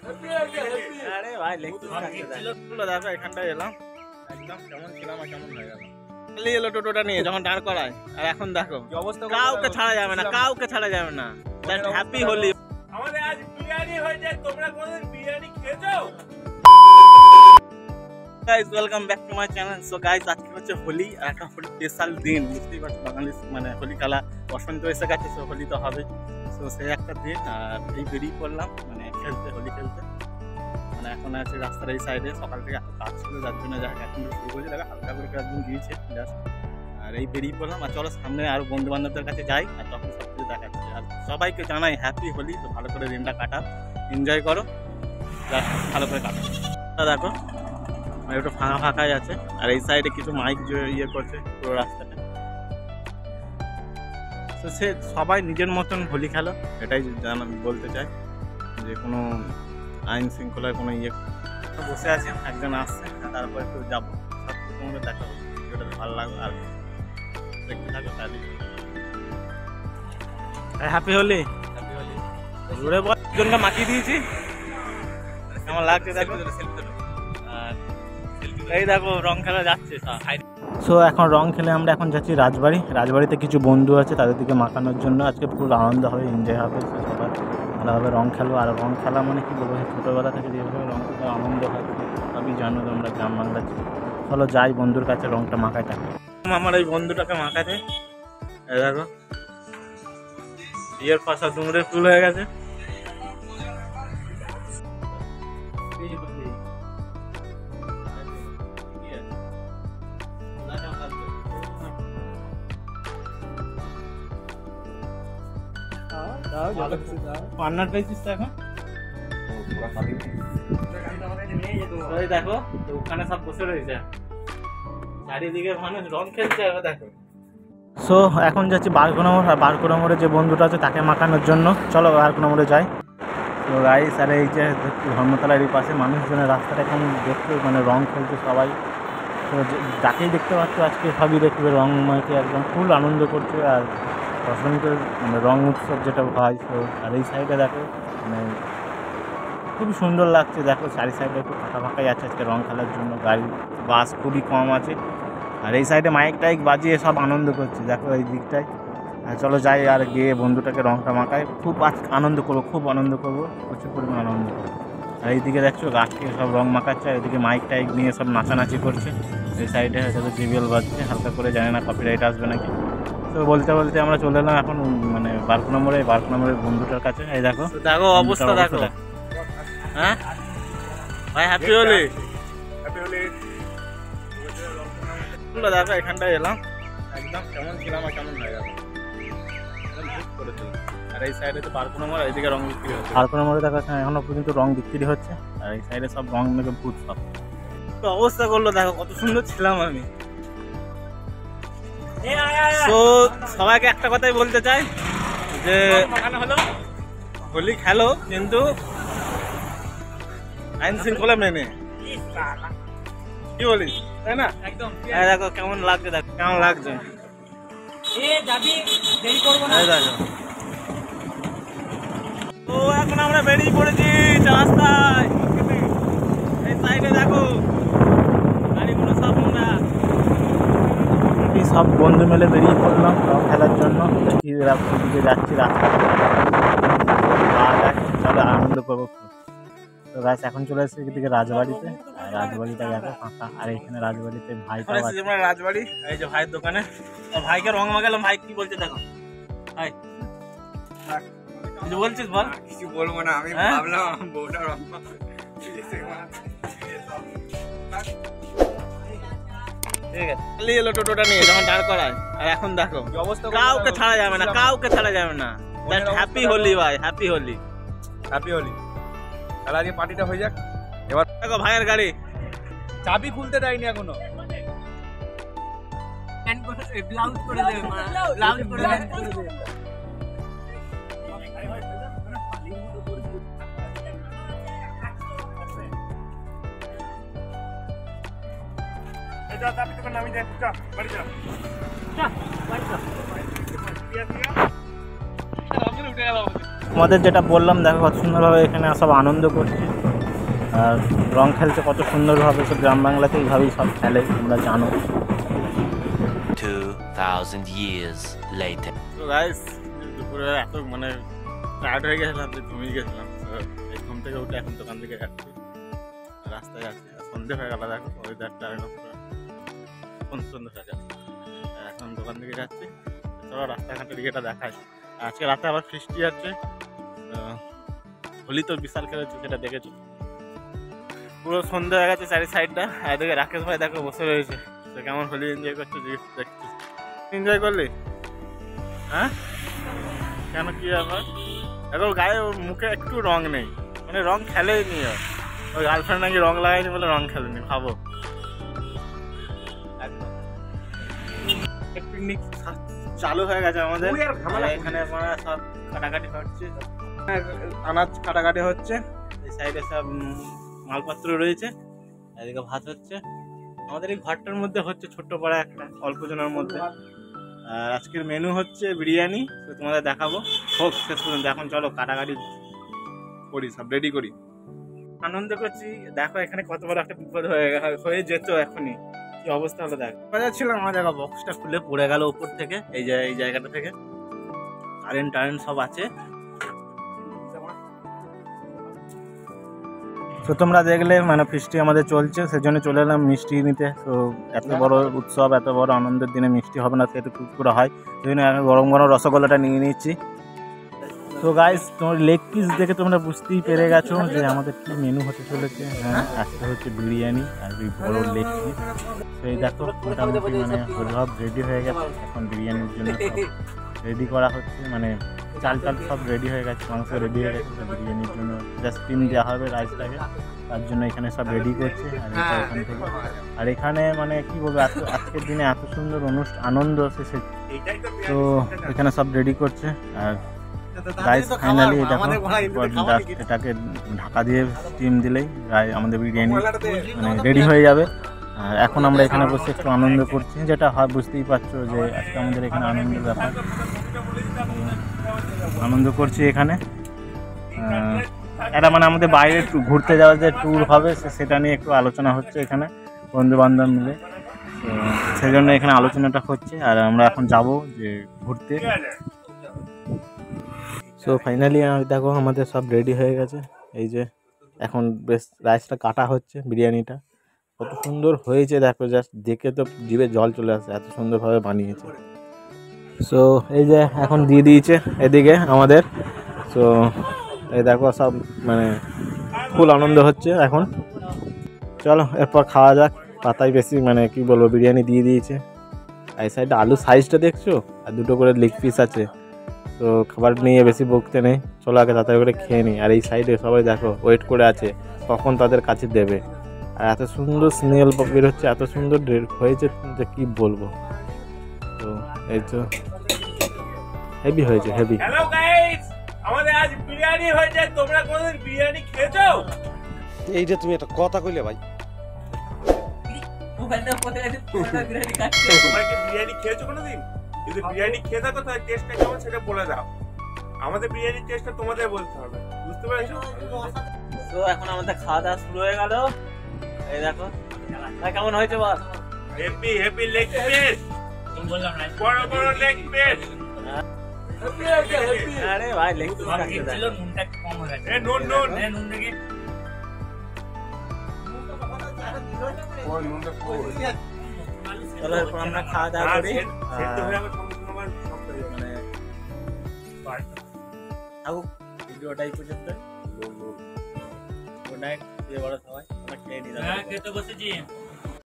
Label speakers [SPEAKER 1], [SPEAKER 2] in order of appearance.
[SPEAKER 1] আরে ভাই দেখো এখানটায় এলাম একদম কেমন ছিলাম আর কেমন হয়ে গেল। এলো টোটোটা নিয়ে যখন দাঁড় করায় আর এখন দেখো অবস্থা, কাউকে ছাড়া যাবে না, কাউকে ছাড়া যাবে না। হ্যাপি হোলি। আমাদের আজ বিরিয়ানি হয়েছে, তোমরা কোনদিন বিরিয়ানি খেয়েছো? Guys welcome back to my channel. So guys আজকে হচ্ছে হোলি আর একটা হোলি স্পেশাল দিন, বুঝতেই পারছো বাঙালি মানে হোলি খেলা বসন্ত এসে গেছে, সো হোলি তো হবে। সো সেই একটা দিন আর এই বেরিয়ে পড়লাম মানে খেলতে, হোলি খেলতে। মানে এখন আছে রাস্তার এই সাইডে, সকাল থেকে এত কাজ ছিল যার জন্য যা এখন শুরু করেছে, দেখা হালকা করে একদিন দিয়েছে জাস্ট। আর এই বেরিয়ে পড়লাম আর চলো সামনে আরো বন্ধু বান্ধবদের কাছে যাই আর তখন সব কিছু দেখাচ্ছি। আর সবাইকে জানাই হ্যাপি হোলি। তো ভালো করে দিনটা কাটাও, এনজয় করো, জাস্ট ভালো করে কাটাও। দেখো একটু ফাঁকা ফাঁকাই আছে আর এই সাইডে কিছু মাইক ইয়ে করছে পুরো রাস্তাটা। তো সে সবাই নিজের মতন হোলি খেলো, এটাই বলতে চাই। যে কোনো আইন শৃঙ্খলায় কোনো ইয়ে বসে আছে, একজন আসছে তারপর একটু যাবো, সব তোমাদের দেখাবো, ভিডিওটা ভালো লাগবে আর দেখতে থাকো। তাহলে হ্যাপি হোলি। হ্যাপি হোলি ঘুরে একজনকে মাখিয়ে দিয়েছি, কেমন লাগছে দেখো। আর এই দেখো রং খেলা যাচ্ছে। সো এখন রং খেলে আমরা এখন যাচ্ছি রাজবাড়ি। রাজবাড়িতে কিছু বন্ধু আছে, তাদের দিকে মাখানোর জন্য। আজকে ফুল আনন্দ হবে, এনজয় হবে, সবার ভালোভাবে রং খেলবো। আর রং খেলা মানে কি বলবো, ছোটোবেলা থেকে যেভাবে রং খেলে আনন্দ হয় সবই জানো তোমরা, গ্রাম বাংলার। চলো যাই বন্ধুর কাছে রংটা মাখায় থাকে। আমার এই বন্ধুটাকে মাখাতে দেখো বিয়ের পাশা দুমড়ে ফুল হয়ে গেছে। পার্টনার পেয়েছিস তো এখন? দেখো ওখানে সব বসে রয়েছে, চারিদিকে মানুষ রং খেলছে। দেখো সো এখন যাচ্ছি বারকোনামোড়। আর বারকোনামোড়ে যে বন্ধুটা আছে তাকে মাখানোর জন্য। চলো বারকোনামোড়ে যাই। তো গাইস আর এই যে ধর্মতলার এই পাশে মানুষজনের রাস্তাটা এখন দেখতে মানে রং খেলছে সবাই। তো যাকেই দেখতে পাচ্ছ আজকে সবই দেখবে রং মাখে একদম ফুল আনন্দ করছে। আর বসন্তের মানে রং উৎসব যেটা হয়। তো আর এই সাইডে দেখো মানে খুবই সুন্দর লাগছে। দেখো চারি সাইডে একটু ফাঁকা ফাঁকাই আছে আজকে রং খেলার জন্য, গাড়ি বাস খুবই কম আছে। আর এই সাইডে মাইক টাইক বাজিয়ে সব আনন্দ করছে দেখো এই দিকটায়। আর চলো যাই আর গিয়ে বন্ধুটাকে রংটা মাখায়, খুব আনন্দ করবো, খুব আনন্দ করবো, প্রচুর পরিমাণ আনন্দ করবো। আর এইদিকে দেখছো গাছকে সব রং মাখাচ্ছে, আর এদিকে মাইক টাইক নিয়ে সব নাচানাচি করছে। এই সাইডে হয়তো জিবিএল বাজছে হালকা করে, জানি না কপিরাইট আসবে নাকি। তো বলতে বলতে আমরা চলে এলাম এখন মানে বারকোনামোড়ের বন্ধুটার কাছে। এই দেখো দেখো অবস্থা দেখো। হ্যাঁ ভাই হ্যাপি হোলি। হ্যাপি হোলি দেখো এখানটায় এলাম একদম কেমন ছিলাম আর কেমন হয়ে গেল। আর এই সাইডে তো বারকোনামোড়, এইদিকে রং বিক্রি হচ্ছে। বারকোনামোড়ে দেখো এখনো পর্যন্ত রং বিক্রি হচ্ছে। আর এই সাইডে সব রং মেখে ভূত সব। তো অবস্থা করলো দেখো কত সুন্দর ছিলাম আমি। তো সবাইকে একটা কথাই বলতে চাই যে হোলি খেলো কিন্তু আইন শৃঙ্খলা মেনে, কি বলিস তাই না? একদম দেখো কেমন লাগছে, দেখো কেমন লাগছে। তো এখন আমরা বেরিয়ে পড়েছি রাস্তায়। এই সাইডে দেখো গাড়িগুলো সব আমরা সব বন্ধু মিলে বেরিয়ে পড়লাম রং খেলার জন্য। দিকে যাচ্ছি রাস্তা, চলো আনন্দ করবো। তো গাছ এখন চলে এসেছি এদিকে রাজবাড়িতে। আর রাজবাড়িটা দেখো ফাঁকা। আর এখানে রাজবাড়িতে ভাই রাজবাড়ি, এই যে ভাইয়ের দোকানে ভাইকে রং মাখালাম। ভাই কি বলছে দেখো। ভাই কিছু বলছিস বল? কিছু বলবো না, আমি ভাবলাম বউটা রং ঠিক আছে। এলো টোটোটা নিয়ে যখন দাঁড় করায় আর এখন দেখো কাউকে ছাড়া যাবে না, কাউকে ছাড়া যাবে না। হ্যাপি হোলি ভাই, হ্যাপি হোলি, হ্যাপি হোলি। তাহলে আজকে পার্টিটা হয়ে যাক। এবার দেখো ভাইয়ের গাড়ি চাবি খুলতে দেয়নি এখনো। নামি দেখ বাড়ি যা উঠে গেল। আমাদের যেটা বললাম দেখো কত সুন্দরভাবে এখানে সব আনন্দ করছে আর রং খেলছে কত সুন্দরভাবে। সব গ্রাম বাংলাতে এইভাবেই সব খেলে, তোমরা জানো।
[SPEAKER 2] 2000 years later.
[SPEAKER 1] তো গাইস দুপুরে এত মানে টায়ার্ড হয়ে গেছিলাম যে ঘুমিয়ে গেছিলাম। এই ঘুম থেকে উঠে এখন দোকান থেকে যাচ্ছি, রাস্তায় আছি। সন্ধে হয়ে গেল, দেখো ওয়েদারটা একদম সন্ধে হয়ে গেছে। এখন দোকান থেকে যাচ্ছি, চলো রাস্তাঘাটের দিকে এটা দেখাই। আজকে রাতে আবার বৃষ্টি আছে, হোলি তো বিশাল খেলেছে, সেটা দেখেছো। পুরো সন্ধে হয়ে গেছে চারি সাইডটা। এদিকে রাকেশ ভাই দেখো বসে রয়েছে, তো কেমন হোলি এনজয় করছে দেখছিস? এনজয় করলি? হ্যাঁ, কেন কি ব্যাপার? দেখো গায়ে ওর মুখে একটু রং নেই, মানে রং খেলেই নি। ওর গার্লফ্রেন্ড নাকি রং লাগায়নি বলে রং খেলেনি, ভাবো। একদম পিকনিক চালু হয়ে গেছে আমাদের এখানে, সব কাটাকাটি হচ্ছে, আনাজ কাটাকাটি হচ্ছে। এই সাইডে সব মালপত্র রয়েছে, এদিকে ভাত হচ্ছে। আমাদের এই ঘরটার মধ্যে হচ্ছে ছোট্ট পাড়া একটা অল্প জনের মধ্যে। আর আজকের মেনু হচ্ছে বিরিয়ানি, তো তোমাদের দেখাবো হোক শেষ পর্যন্ত। এখন চলো কাটাকাটি করি, সব রেডি করি, আনন্দ করছি। দেখো এখানে কত বড় একটা বিপদ হয়ে যেত এখনই, কি অবস্থা হলো দেখো। ছিলাম আমার জায়গা, বক্সটা খুলে পড়ে গেল উপর থেকে, এই জায়গাটা থেকে। কারেন্ট সব আছে। তো তোমরা দেখলে মানে বৃষ্টি আমাদের চলছে, সেজন্য চলে এলাম মিষ্টি নিতে। তো এত বড় উৎসব, এত বড় আনন্দের দিনে মিষ্টি হবে না, সেটা খুব করে হয়। সেই জন্য গরম গরম রসগোল্লাটা নিয়ে নিচ্ছি। তো গাইস, তোমার লেগ পিস দেখে তোমরা বুঝতেই পেরে গেছো যে আমাদের কি মেনু হতে চলেছে। হ্যাঁ, আজকে হচ্ছে বিরিয়ানি আর এই বড় লেগ পিস। তো এই দেখো মোটামুটি মানে সব রেডি হয়ে গেছে। এখন বিরিয়ানির জন্য রেডি করা হচ্ছে, মানে চাল সব রেডি হয়ে গেছে, মাংস রেডি হয়ে গেছে। বিরিয়ানির জন্য জাস্ট স্টিম দেওয়া হবে রাইসটাকে, তার জন্য এখানে সব রেডি করছে। আর এটা এখান থেকে, আর এখানে মানে কি বলবো, আজকের দিনে এত সুন্দর আনন্দ শেষে। তো এখানে সব রেডি করছে। আর রাইস ফাইনালি এটাকে ঢাকা দিয়ে স্টিম দিলেই আমাদের বিরিয়ানি মানে রেডি হয়ে যাবে। আর এখন আমরা এখানে বসে একটু আনন্দ করছি, যেটা হয় বুঝতেই পারছো যে আজকে আমাদের এখানে আনন্দের ব্যাপার। আনন্দ করছি এখানে। এটা মানে আমাদের বাইরে ঘুরতে যাওয়ার যে ট্যুর হবে সেটা নিয়ে একটু আলোচনা হচ্ছে এখানে বন্ধু বান্ধব মিলে। তো সেই জন্য এখানে আলোচনাটা হচ্ছে। আর আমরা এখন যাব যে ঘুরতে। সো ফাইনালি দেখো আমাদের সব রেডি হয়ে গেছে। এই যে এখন বেশ রাইসটা কাটা হচ্ছে, বিরিয়ানিটা কত সুন্দর হয়েছে দেখো, জাস্ট দেখে তো জিভে জল চলে আসে, এত সুন্দরভাবে বানিয়েছে। সো এই যে এখন দিয়ে দিয়েছে এদিকে আমাদের। সো এই দেখো সব মানে ফুল আনন্দ হচ্ছে এখন। চলো এরপর খাওয়া যাক। পাতায় বেশি মানে কি বলবো, বিরিয়ানি দিয়ে দিয়েছে। এই সাইডে আলু সাইজটা দেখছো, আর দুটো করে লেগ পিস আছে। তো খাবার নিয়ে বেশি বকতে নেই, চলো আগে তাড়াতাড়ি করে খেয়ে নিই। আর এই সাইডে সবাই দেখো ওয়েট করে আছে কখন তাদের কাছে দেবে। আর এত সুন্দর স্মেল বের হচ্ছে, এত সুন্দর হয়েছে যে কি বলবো। তো এই তো হেভি হয়েছে, হেভি।
[SPEAKER 3] হ্যালো গাইস, আমাদের আজ বিরিয়ানি হয়েছে। তোমরা কোনদিন বিরিয়ানি খেয়েছো?
[SPEAKER 4] এইটা তুমি একটা কথা কইলে ভাই।
[SPEAKER 3] তোমরা কি বিরিয়ানি খেয়েছো কোনদিন? যদি বিরিয়ানি খেয়ে থাকো তাহলে টেস্টটা কেমন সেটা বলে দাও। আমাদের বিরিয়ানির টেস্টটা তোমাদের বলতে হবে, বুঝতে পেরেছো?
[SPEAKER 1] তো এখন আমাদের খাওয়া দাওয়া শুরু হয়ে গেল। এই দেখো কেমন হয়েছে বল।
[SPEAKER 3] হেপি হেপি লেগ পিস, বড় বড় লেগ পিস।
[SPEAKER 1] আরে ভাই লেগ পিস
[SPEAKER 3] ছিল, নুনটা কম হয়ে গেছে। নুন দেখি।
[SPEAKER 1] চলো এরপর আমরা খাওয়া দাওয়া করি। থাকুক ভিডিওটাই পর্যন্ত। গুড নাইট, বড় সবাই, আমরা খেয়ে নিলাম।
[SPEAKER 3] খেতে বসেছি।